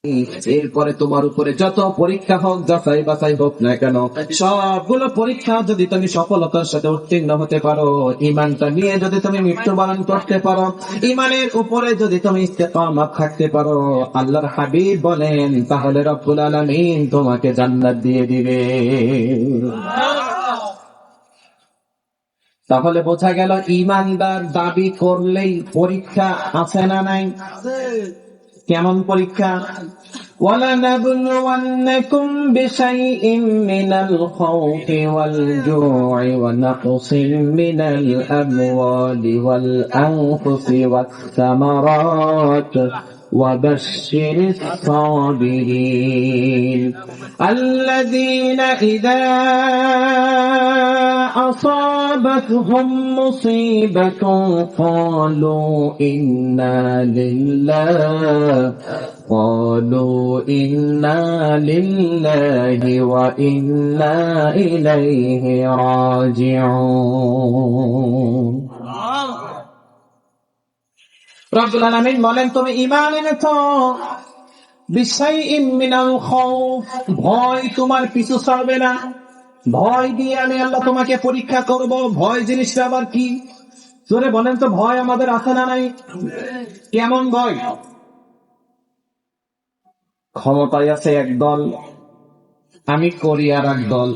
এরপরে তোমার উপরে যত পরীক্ষা হোক, যাচাই বাছাই হোক না কেন, সবগুলো পরীক্ষা যদি তুমি সফলতার সাথে উত্তীর্ণ হতে পারো, ইমানটা নিয়ে যদি তুমি মৃত্যুবরণ করতে পারো, ইমানের উপরে যদি তুমি ইস্তেকামাত থাকতে পারো, আল্লাহর হাবিব বলেন, তাহলে রব্বুল আলামিন তোমাকে জান্নাত দিয়ে দিবে। তাহলে বোঝা গেল ইমানদার দাবি করলেই পরীক্ষা আছে না নাই? কেমন পরীক্ষা? وَلَنَبْلُوَنَّكُمْ بِشَيْءٍ مِّنَ الْخَوْفِ وَالْجُوعِ وَنَقْصٍ مِّنَ الْأَمْوَالِ وَالْأَنفُسِ وَالثَّمَرَاتِ وَبَشِّرِ الصَّابِرِينَ الَّذِينَ إِذَا أصابتهم مصيبة قالوا إنا لله وإنا إليه راجعون। রব্বুল আলামিন বলেন, তুমি ঈমান এনেছো, বিশাইইন মিনাল খাউফ, ভয় তোমার পিছু ছাড়বে না। ভয় দিয়ে আমি আল্লাহ তোমাকে পরীক্ষা করব। ভয় জিনিসটা আবার কি? জোরে বলেন তো, ভয় আমাদের আছে না নাই? কেমন ভয়? ক্ষমতায় আছে একদল, আমি করি আর এক দল,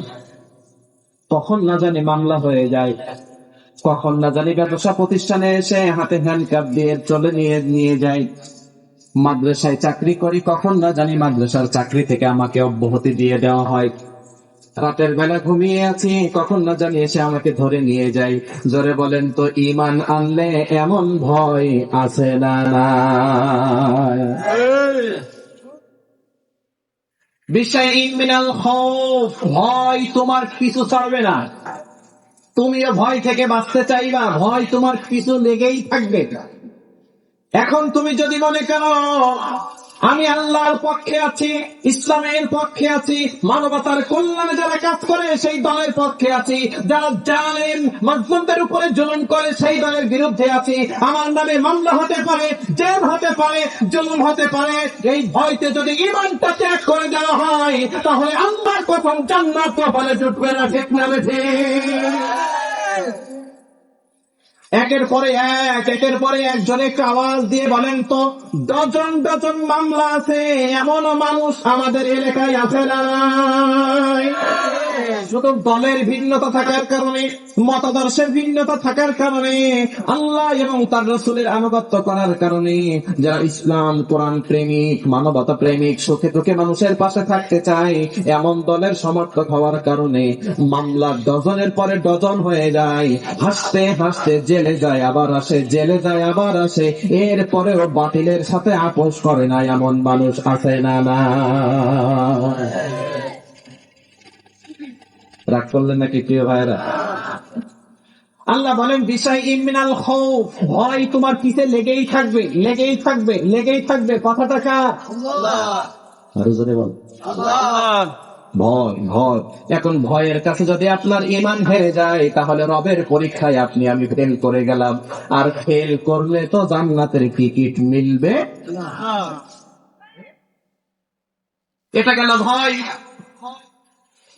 তখন না জানি মামলা হয়ে যায়, কখন না জানি ব্যবসা প্রতিষ্ঠানে এসে হাতে হ্যান্ডকাপ দিয়ে চলে নিয়ে যায়। মাদ্রাসায় চাকরি করি, কখন না জানি মাদ্রাসার চাকরি থেকে আমাকে অব্যাহতি দিয়ে দেওয়া হয়। রাতের বেলা ঘুমিয়ে আছি, কখন না জানি এসে আমাকে ধরে নিয়ে যায়। জোরে বলেন তো, ঈমান আনলে এমন ভয় আছে না নাই? বিশাইইন মিনাল খাউফ, ভয় তোমার পিছু ছাড়বে না। তুমিও ভয় থেকে বাঁচতে চাইবা, ভয় তোমার পিছু লেগেই থাকবে। এখন তুমি যদি মনে করো আমি আল্লাহর পক্ষে আছি, ইসলামের পক্ষে আছি, মানবতার কল্যাণে যারা কাজ করে সেই দলের পক্ষে আছি, যারা জালেম মাজলুমদের উপরে জুলুম করে সেই দলের বিরুদ্ধে আছি, আমার নামে মামলা হতে পারে, জেল হতে পারে, জুলুম হতে পারে, এই ভয়তে যদি ঈমানটা ত্যাগ করে দেওয়া হয়, তাহলে আল্লাহর কসম জান্নাত কপালে জুটবে না। ঠিক না বেঠিক? একের পরে এক জনে একটু আওয়াজ দিয়ে বলেন তো, ডজন ডজন মামলা আছে, এমনও মানুষ আমাদের এলাকায় আছে না? শুধু দলের ভিন্নতা থাকার কারণে, মতাদর্শের ভিন্নতা থাকার কারণে, আল্লাহ এবং তার রাসূলের আনুগত্য করার কারণে, যারা ইসলাম কোরআন প্রেমিক, মানবতা প্রেমিক, সুখে দুঃখে মানুষের পাশে থাকতে চায়, এমন দলের সমর্থক হওয়ার কারণে মামলা ডজনের পরে ডজন হয়ে যায়। হাসতে হাসতে জেলে যায় আবার আসে, জেলে যায় আবার আসে, এরপরেও বাতিলের সাথে আপোষ করে না, এমন মানুষ আছে না? না রাগ করলেন নাকি প্রিয় ভাইরা? আল্লাহ বলেন, বিশাইইন মিনাল খাউফ, ভয় তোমার পিছে লেগেই থাকবে, লেগেই থাকবে, লেগেই থাকবে। কথাটা কার? আল্লাহ। আরো জোরে বল, আল্লাহ। ভয়, ভয়। এখন ভয়ের কাছে যদি আপনার ঈমান হেরে যায়, তাহলে রবের পরীক্ষায় আমি ফেল করে গেলাম, আর ফেল করলে তো জান্নাতের টিকিট মিলবে না। এটা গেল ভয়।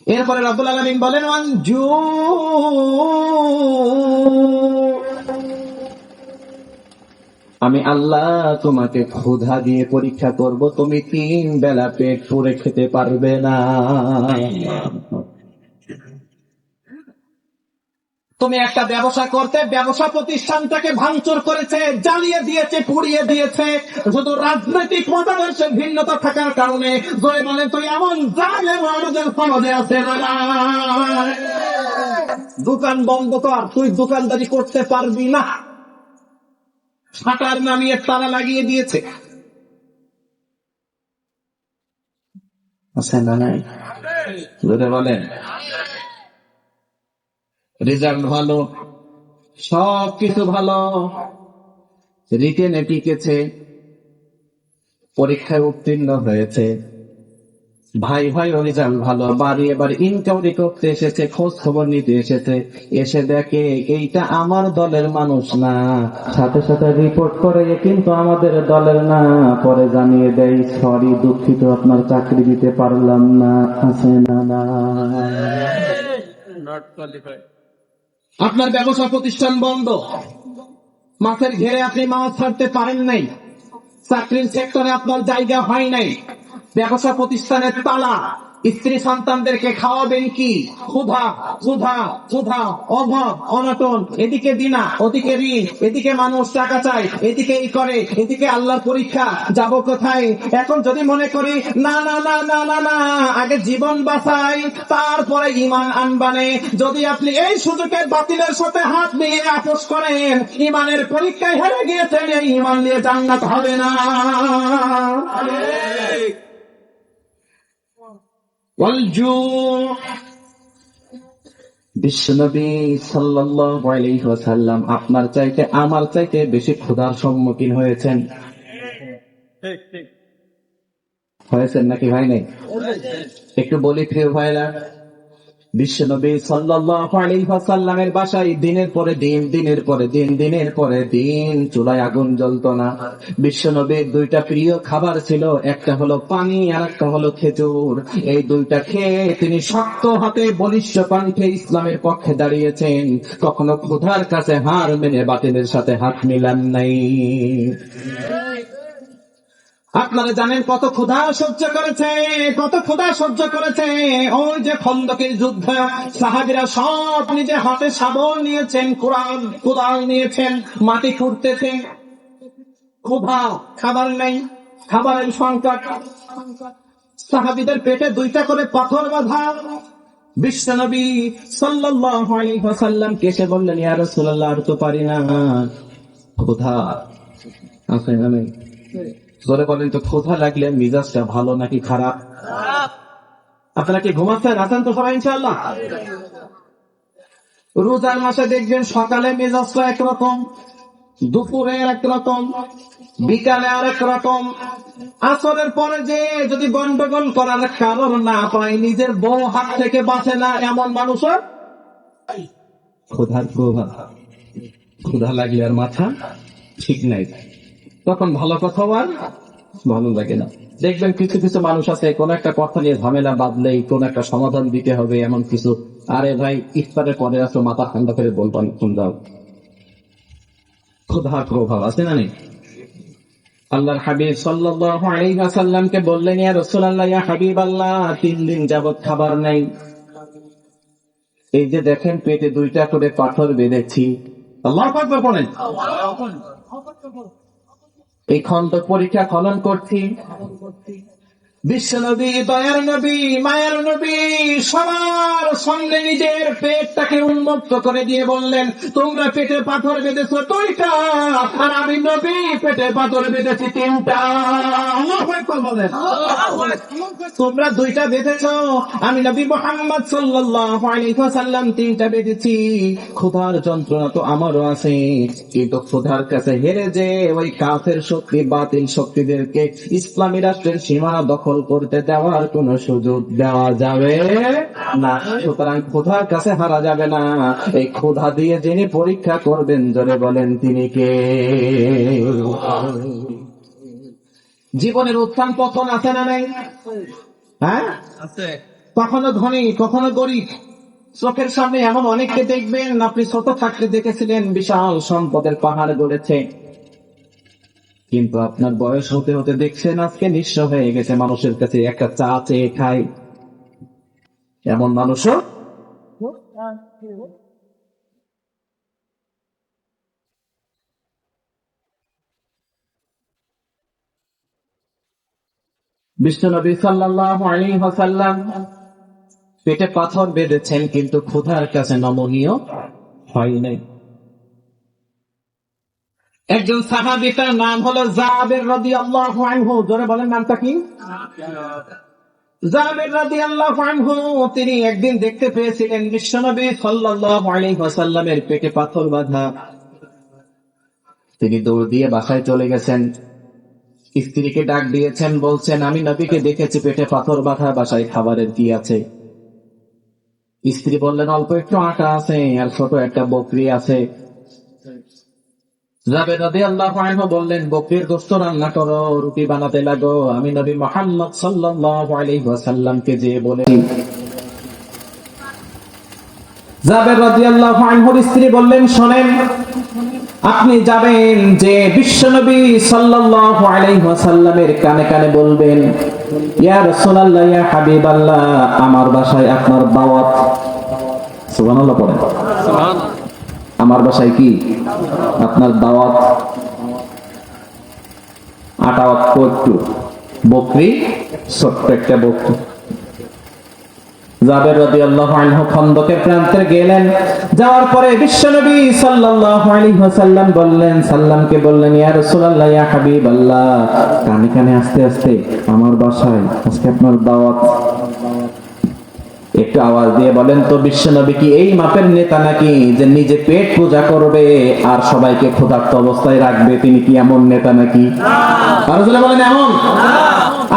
এরপরে রব্বুল আলামিন বলেন, আমি আল্লাহ তোমাকে ক্ষুধা দিয়ে পরীক্ষা করব, তুমি 3 বেলা পেট পুরে খেতে পারবে না। তুমি একটা ব্যবসা করতে, ব্যবসা প্রতিষ্ঠানটাকে ভাঙচুর করেছে, জ্বালিয়ে দিয়েছে, পুড়িয়ে দিয়েছে, শুধু রাজনৈতিক মতাদর্শের ভিন্নতা থাকার কারণে। জোরে বলে, তুই এমন জালেম আমাদের সমাজে আছে না? দোকান বন্ধ কর, তুই দোকানদারি করতে পারবি না, শাটার নামিয়ে তালা লাগিয়ে দিয়েছে। আছে না নাই? জোরে বলেন। রেজাল্ট ভালো, সবকিছু ভালো, রিটেনে টিকেছে, পরীক্ষায় উত্তীর্ণ হয়েছে, ভাই ভাই অভিযান ভালো, বাড়ি এবার ইনকোয়ারি করতে এসেছে, খোঁজ খবর নিতে এসেছে, এসে দেখে এইটা আমার দলের মানুষ না, সাথে সাথে রিপোর্ট করে এ কিন্তু আমাদের দলের না, পরে জানিয়ে দেয় সরি দুঃখিত আপনার চাকরি দিতে পারলাম না। আছে না না? আপনার ব্যবসা প্রতিষ্ঠান বন্ধ, মাছের ঘেরে আপনি মাছ ছাড়তে পারেন নাই, চাকরির সেক্টরে আপনার জায়গা হয় নাই, ব্যবসা প্রতিষ্ঠানের তালা, স্ত্রী সন্তানদেরকে খাওয়াবেন কি, ক্ষুধা ক্ষুধা ক্ষুধা, অভাব অনটন, এদিকে দিনা ওদিকে ঋণ, এদিকে মানুষ টাকা চায়, এদিকে এই করে, এদিকে আল্লাহর পরীক্ষা, যাব কোথায়? এখন যদি মনে করি না না না না না না, আগে জীবন বাঁচাই তারপরে ইমান আনবানে, যদি আপনি এই সুযোগের বাতিলের সাথে হাত মিলিয়ে আপোষ করেন, ইমানের পরীক্ষায় হেরে গিয়েছেন, এই ইমান নিয়ে জান্নাত হবে না। বিশ্বনবী সাল্লাল্লাহু আলাইহি ওয়াসাল্লাম আপনার চাইতে আমার চাইতে বেশি ক্ষুধার সম্মুখীন হয়েছেন, হয়েছেন নাকি ভাই নাই? একটু বলি প্রিয় ভাইরা, বিশ্বনবী সাল্লাল্লাহু আলাইহি ওয়াসাল্লামের বাসায় দিনের পরে দিন, দিনের পরে দিন, দিনের পরে দিন চুলায় আগুন জ্বলতো না। বিশ্বনবীর দুইটা প্রিয় খাবার ছিল, একটা হলো পানি আর একটা হলো খেজুর। এই দুইটা খেয়ে তিনি শক্ত হাতে বলিষ্ঠ কণ্ঠে ইসলামের পক্ষে দাঁড়িয়েছেন, কখনো ক্ষুধার কাছে হার মেনে বাতিলের সাথে হাত মিলান নাই। আপনারা জানেন কত ক্ষুধা সহ্য করেছে, কত ক্ষুধা সহ্য করেছে। ওই যে খন্দকের যুদ্ধ, সাহাবীরা সব নিজে হাতে শাবল নিয়েছেন, কোদাল নিয়েছেন, মাটি খুঁড়তেছেন, ক্ষুধা, খাবার নেই, খাবারের সংকট। সাহাবীদের পেটে দুইটা করে পাথর বাঁধা। বিশ্বনবী সাল্লাল্লাহু আলাইহি ওয়াসাল্লাম কেসে বললেন, ইয়া রাসূলুল্লাহ আর তো পারি না, ক্ষুধা আছে না নেই? জোরে বলেন তো, ক্ষুধা লাগলে মিজাজটা ভালো নাকি খারাপ? আপনারা কি ঘুমাচ্ছেন? আছেন তো সবাই ইনশাআল্লাহ? রোজার মাসে দেখবেন সকালে মেজাজটা একরকম, দুপুরে একরকম, বিকালে আরেক রকম, আসরের পরে যে যদি গন্ডগোল করার কারণ না পায়, নিজের বউ হাত থেকে বাঁচে না, এমন মানুষও ক্ষুধার প্রভাব। ক্ষুধা লাগলে আর মাথা ঠিক নাই, তখন ভালো কথা আর ভালো লাগে না। দেখবেন কিছু কিছু মানুষ আছে, কোন একটা কথা নিয়ে ঝামেলা বাঁধলেই কোন একটা সমাধান দিতে হবে এমন কিছু, আরে ভাই ইফতারের পরে আসো, মাথা ঠান্ডা করে বলবেন কোন দাও। ক্ষুধার প্রভাব আছে না নেই? আল্লাহর হাবিব সাল্লাল্লাহু আলাইহি ওয়াসাল্লামকে বললেন, ইয়া রাসূলুল্লাহ, ইয়া হাবিবাল্লাহ, 3 দিন যাবত খাবার নাই। এই যে দেখেন পেটে দুইটা করে পাথর বেঁধেছি, আল্লাহু আকবার বলেন। এই খন্ড পরীক্ষা খনন করছি। বিশ্বনবী, দয়ার নবী, মায়ার নবী সবার সঙ্গে নিজের পেটটাকে উন্মুক্ত করে দিয়ে বললেন, তোমরা পেটে পাথর বেঁধেছো 2টা, আর আমি নবী পেটে পাথর বেঁধেছি 3টা। আল্লাহু আকবার বলেন। তোমরা 2টা বেঁধেছো, আমি নবী মুহাম্মদ সাল্লাল্লাহু আলাইহি ওয়াসাল্লাম 3টা বেঁধেছি। ক্ষুধার যন্ত্রণা তো আমারও আছে, কিন্তু ক্ষুধার কাছে হেরে যে ওই কাফের শক্তি, বাতিল শক্তিদেরকে ইসলামী রাষ্ট্রের সীমানা দখল করতে দেওয়ার কোন সুযোগ দেওয়া যাবে না। সুতরাং ক্ষুধার কাছে হারা যাবে না। এই ক্ষুধা দিয়ে যিনি পরীক্ষা করবেন, জোরে বলেন তিনি কে? জীবনের উত্থান পতন আছে না নাই? হ্যাঁ আছে। কখনো ধনী, কখনো গরিব। চোখের সামনে এমন অনেককে দেখবেন, আপনি ছোট থাকতে দেখেছিলেন বিশাল সম্পদের পাহাড় গড়েছে, কিন্তু আপনার বয়স হতে হতে দেখছেন আজকে নিঃস্ব হয়ে গেছে, মানুষের কাছে একটা চা চেয়ে খায়, এমন মানুষও। বিশ্বনবী সাল্লাল্লাহু আলাইহি ওয়াসাল্লাম পেটে পাথর বেঁধেছেন, কিন্তু ক্ষুধার কাছে নমনীয় হয় নাই। একজন সাহাবী, তার নাম হলো জাবের রাদিয়াল্লাহু আনহু, জোরে বলেন নামটা কি? জাবের রাদিয়াল্লাহু আনহু, তিনি একদিন দেখতে পেয়েছিলেন বিশ্বনবী সাল্লাল্লাহু আলাইহি ওয়াসাল্লামের পেটে পাথর বাঁধা। তিনি দৌড় দিয়ে বাসায় চলে গেছেন। স্ত্রীকে ডাক দিয়েছেন, বলছেন আমি নবীকে দেখেছি পেটে পাথর বাঁধা, বাসায় খাবারের কি আছে? স্ত্রী বললেন অল্প একটু আটা আছে আর ছোট একটা বকরি আছে। জাবের রাদিয়াল্লাহু আনহু বললেন বকরির গোশত রান্না করো, রুটি বানাতে লাগো, আমি নবী মুহাম্মদ সাল্লাল্লাহু আলাইহি ওয়াসাল্লামকে যে বলে। জাবের রাদিয়াল্লাহু আনহুর স্ত্রী বললেন শোনেন, আপনি যাবেন যে বিশ্বনবী সাল্লাল্লাহু আলাইহি ওয়াসাল্লামের কানে কানে বলবেন ইয়া রাসূলুল্লাহ ইয়া হাবিবাল্লাহ, আমার বাসায় আপনার দাওয়াত। সুবহানাল্লাহ পড়েন। সুবহানাল্লাহ। আমার বাসায় কি আপনার দাওয়াত। আটা একটু, বকরি ছোট্ট একটা বকরি। জাবের রাদিয়াল্লাহু আনহু খন্দকের প্রান্তে গেলেন, যাওয়ার পরে বিশ্বনবী সাল্লাল্লাহু আলাইহি ওয়াসাল্লাম সাল্লামকে বললেন ইয়া রাসূলুল্লাহ ইয়া হাবিবাল্লাহ, কানে কানে আস্তে আস্তে আমার বাসায় আজকে আপনার দাওয়াত। একটু আওয়াজ দিয়ে বলেন তো বিশ্বনবী কি এই মাপের নেতা নাকি যে নিজে পেট পূজা করবে আর সবাইকে ক্ষুধার্ত অবস্থায় রাখবে? তিনি কি এমন নেতা নাকি? আর বলেন এমন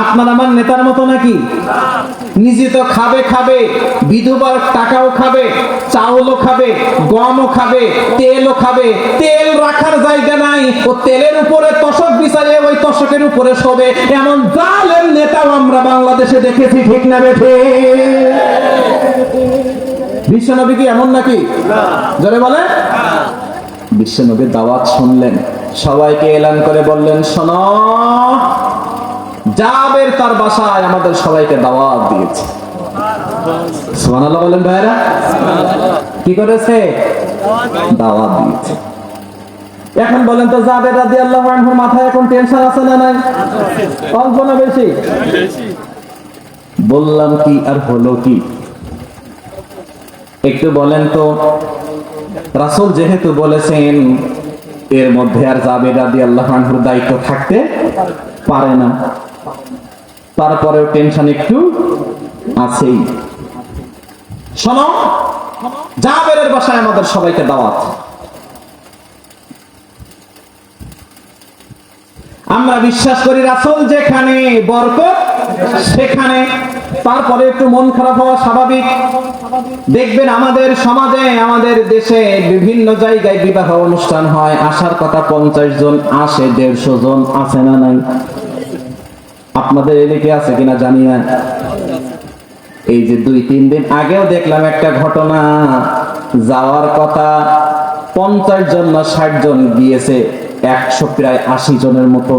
আপনার আমার নেতার মতো নাকি? নিজে তো খাবে, বিধবার টাকাও খাবে, চাউলও খাবে, গমও খাবে, তেলও খাবে, তেল রাখার জায়গা নাই, ও তেলের উপরে তশক বিছাইয়ে ওই তশকের উপরে শোবে, এমন জালেম নেতাও আমরা বাংলাদেশে দেখেছি, ঠিক না বেঠে? বিশ্বনবী কি এমন নাকি? জোরে বলেন। বিশ্বনবীর দাওয়াত শুনলেন, সবাইকে এলান করে বললেন শোনো, জাবের তার বাসায় আমাদের সবাইকে দাওয়াত দিয়েছে। সুবহানাল্লাহ বলেন ভাইরা। কি করেছে? দাওয়াত দিয়েছে। এখন বলেন তো জাবের রাদিয়াল্লাহু আনহুর মাথায় এখন টেনশন আছে না নাই? অল্প না বেশি? বললাম কি আর হলো কি? একটু বলেন তো, রাসূল যেহেতু বলেছেন এর মধ্যে আর জাবের রাদিয়াল্লাহু আনহুর দায়িত্ব থাকতে পারে না, তারপরেও টেনশন একটু আছেই। শোনো, জাবেরের বাসায় আমাদের সবাইকে দাওয়াত। আমরা বিশ্বাস করি রাসূল যেখানে বরকত সেখানে। তারপরে একটু মন খারাপ হওয়া স্বাভাবিক। দেখবেন আমাদের সমাজে, আমাদের দেশে বিভিন্ন জায়গায় বিবাহ অনুষ্ঠান হয়, আসার কথা 50 জন, আসে 150 জন, আছে না নাই? আপনাদের এদিকে আছে কিনা জানি না। এই যে 2-3 দিন আগেও দেখলাম একটা ঘটনা, যাওয়ার কথা 50 জন না 60 জন, গিয়েছে 100 প্রায় 80 জনের মতো।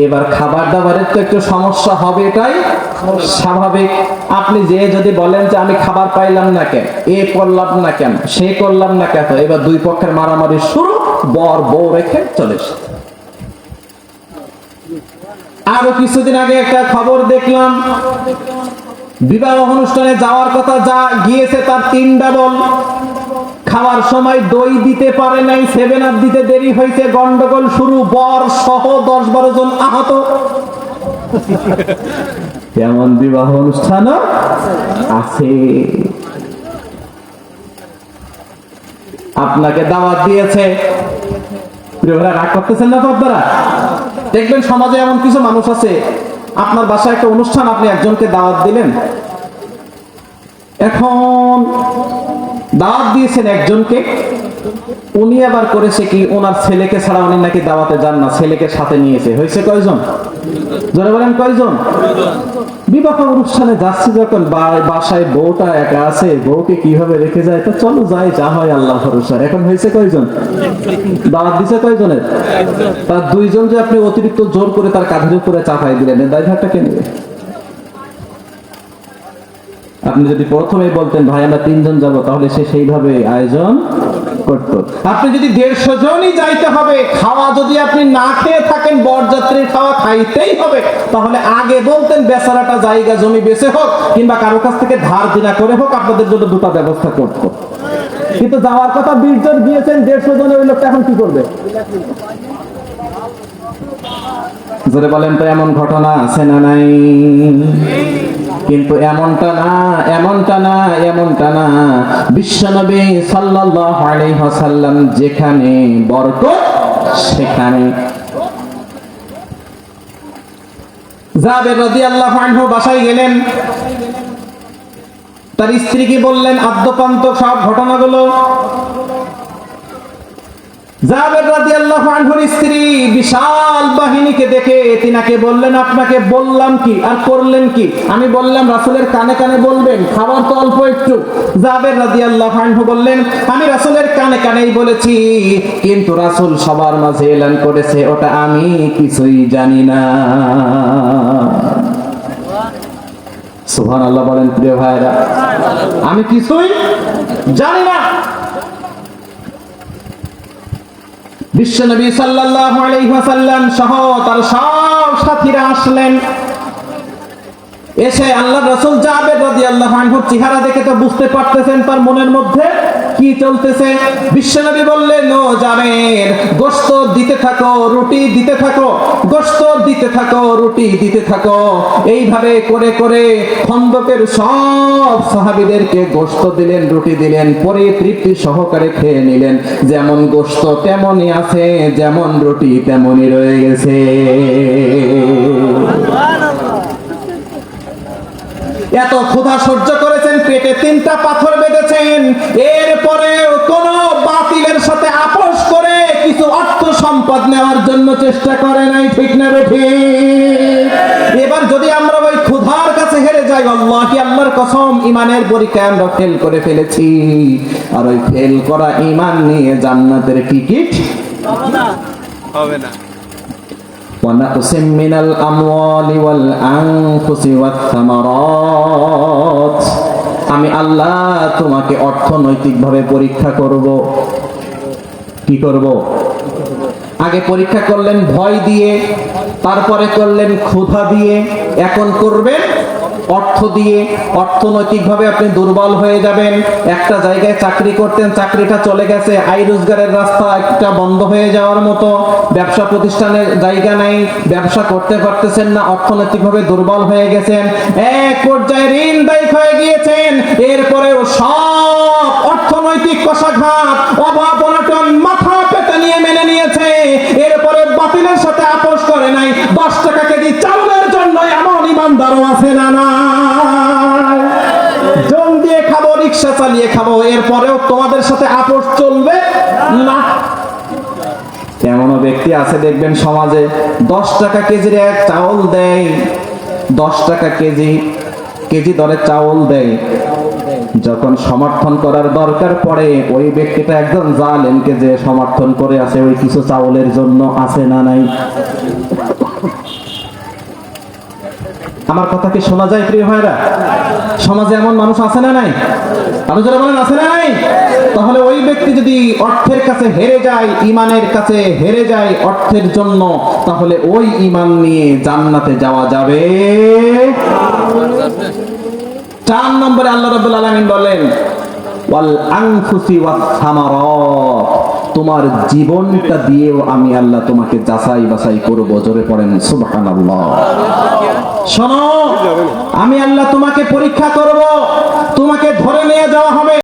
এবার খাবার দাবারের তো একটু সমস্যা হবে, এটাই স্বাভাবিক। আপনি যে যদি বলেন যে আমি খাবার পাইলাম না কেন, এ করলাম না কেন, সে করলাম না কেন, এবার দুই পক্ষের মারামারি শুরু, বর বউ রেখে চলে এসে। আরো কিছুদিন আগে একটা খবর দেখলাম, বিবাহ অনুষ্ঠানে যাওয়ার কথা যা গিয়েছে তার 3 ডাবল। খাওয়ার সময় দই দিতে পারে নাই, 7 আপ দিতে দেরি হয়েছে, গন্ডগোল শুরু, বর সহ 10-12 জন আহত। এমন বিবাহ অনুষ্ঠানও আছে। আপনাকে দাওয়াত দিয়েছে, রাগ করতেছেন না তো আপনারা? দেখবেন সমাজে এমন কিছু মানুষ আছে, আপনার বাসায় একটা অনুষ্ঠান, আপনি একজনকে দাওয়াত দিলেন, এখন দাওয়াত দিয়েছেন একজনকে, উনি আবার করেছে কি, ওনার ছেলেকে ছাড়া উনি নাকি দাওয়াতে যান না, ছেলেকে সাথে নিয়েছে। হয়েছে কয়জন? জোরে বলেন কয়জন? বিবাহ অনুষ্ঠানে যাচ্ছি যখন, বাসায় বউটা একা আছে, বউকে কিভাবে রেখে যায়, তো চলো যাই, যা হয় আল্লাহ ভরসা। এখন হয়েছে কয়জন? দাওয়াত দিছে কয়জনের? তার 2 জন যে আপনি অতিরিক্ত জোর করে তার কাঁধের উপরে চাপাই দিলেন, দায়ভারটা কে নেবে? আপনি যদি প্রথমে বলতেন ভাই আমরা 3 জন যাব, তাহলে সে সেইভাবে আয়োজন করতো। আপনি যদি 150 জনই যাইতে হবে, খাওয়া যদি আপনি না খেয়ে থাকেন, বরযাত্রীর খাওয়া খাইতেই হবে, তাহলে আগে বলতেন বেচারাটা জায়গা জমি বেচে হোক কিংবা কারো কাছ থেকে ধার দেনা করে হোক, আপনাদের জন্য দুটো ব্যবস্থা করতো। কিন্তু যাওয়ার কথা 20 জন গিয়েছেন, 150 জনের, ওই লোকটা এখন কি করবে? জোরে বলেন তো, এমন ঘটনা আছে না নাই? কিন্তু এমনটা না। বিশ্বনবী সাল্লাল্লাহু আলাইহি ওয়াসাল্লাম যেখানে বরকত সেখানে। জাবের রাদিয়াল্লাহু আনহু বাসায় গেলেন, তার স্ত্রীকে বললেন আদ্যপান্ত সব ঘটনাগুলো। জাবের রাদিয়াল্লাহু আনহুর স্ত্রী বিশাল বাহিনীকে দেখে তিনাকে বললেন, আপনাকে বললাম কি আর করলেন কি? আমি বললাম রাসূলের কানে কানে বলবেন, খাবার তো অল্প একটু। জাবের রাদিয়াল্লাহু আনহু বললেন, আমি রাসূলের কানে কানেই বলেছি, কিন্তু রাসূল সবার মাঝে এলান করেছে ওটা আমি কিছুই জানি না। সুবহানাল্লাহ বলেন প্রিয় ভাইরা, আমি কিছুই জানি না। বিশ্বনবী সাল্লাল্লাহু আলাইহি ওয়াসাল্লাম সহ তার সব সাথীরা আসলেন। এসে আল্লাহর রাসূল জাবের রাদিয়াল্লাহু আনহুর চেহারা দেখে তো বুঝতে পারতেছেন তার মনের মধ্যে কি চলতেছে। বিশ্বনবী বললেন, ও জাবের, গোশত দিতে থাকো, রুটি দিতে থাকো, গোশত দিতে থাকো, রুটি দিতে থাকো। এইভাবে করে করে খন্দকের সব সাহাবীদেরকে গোশত দিলেন, রুটি দিলেন, পরে তৃপ্তি সহকারে খেয়ে নিলেন। যেমন গোশত তেমনই আছে, যেমন রুটি তেমনই রয়ে গেছে। এত ক্ষুধা সহ্য করেছেন, পেটে 3টা পাথর বেঁধেছেন, এরপরেও কোন বাতিলের সাথে আপোষ করে কিছু অর্থ সম্পদ নেওয়ার জন্য চেষ্টা করে নাই, ঠিক না বেঠিক? এবার যদি আমরা ওই ক্ষুধার কাছে হেরে যাই, আল্লাহি আল্লাহর কসম, ইমানের পরীক্ষায় আমরা ফেল করে ফেলেছি। আর ওই ফেল করা ইমান নিয়ে জান্নাতের টিকিট হবে না। ونقص من الأموال والأنفس والثمرات, আমি আল্লাহ তোমাকে অর্থনৈতিকভাবে পরীক্ষা করব। কি করব? আগে পরীক্ষা করলেন ভয় দিয়ে, তারপরে করলেন ক্ষুধা দিয়ে, এখন করবেন অর্থ দিয়ে। অর্থনৈতিকভাবে আপনি দুর্বল হয়ে যাবেন। একটা জায়গায় চাকরি করতেন, চাকরিটা চলে গেছে, আয় রোজগারের রাস্তা একটা বন্ধ হয়ে যাওয়ার মতো, ব্যবসা প্রতিষ্ঠানের জায়গা নাই, ব্যবসা করতে পারতেছেন না, অর্থনৈতিকভাবে দুর্বল হয়ে গেছেন, এক পর্যায়ে ঋণ দায়ী হয়ে গিয়েছেন। এরপরেও সব অর্থনৈতিক কষাঘাত, অভাব অনটন মাথা পেতে নিয়ে মেনে নিয়েছে। এরপরে বাতিলের সাথে আপোষ করে নাই। 10 টাকা কেজি চাউলের জন্য এমন ইমানদারও আছে না? জল দিয়ে খাবো, রিক্সা চালিয়ে খাবো, এরপরেও তোমাদের সাথে আপোষ চলবে না। এমনও ব্যক্তি আছে দেখবেন সমাজে, 10 টাকা কেজির এক চাউল দেয়, 10 টাকা কেজি দরে চাউল দেয়। যখন সমর্থন করার দরকার পড়ে, ওই ব্যক্তিটা একজন জালেমকে যে সমর্থন করে আছে ওই কিছু চাউলের জন্য, আছে না নাই? আমার কথা কি শোনা যায় প্রিয় ভাইরা? সমাজে এমন মানুষ আছে না নাই? আরো যারা বলেন আছে না নাই? তাহলে ওই ব্যক্তি যদি অর্থের কাছে হেরে যায়, ইমানের কাছে হেরে যায় অর্থের জন্য, তাহলে ওই ইমান নিয়ে জান্নাতে যাওয়া যাবে? 4 নম্বরে আল্লাহ রাব্বুল আলামিন বলেন, ওয়াল আনফুসি ওয়াস সামারাত, তোমার জীবনটা দিয়েও আমি আল্লাহ তোমাকে যাচাই বাছাই করব। জোরে পড়েন সুবহানাল্লাহ। শোনো, আমি আল্লাহ তোমাকে পরীক্ষা করব, তোমাকে ধরে নিয়ে যাওয়া হবে।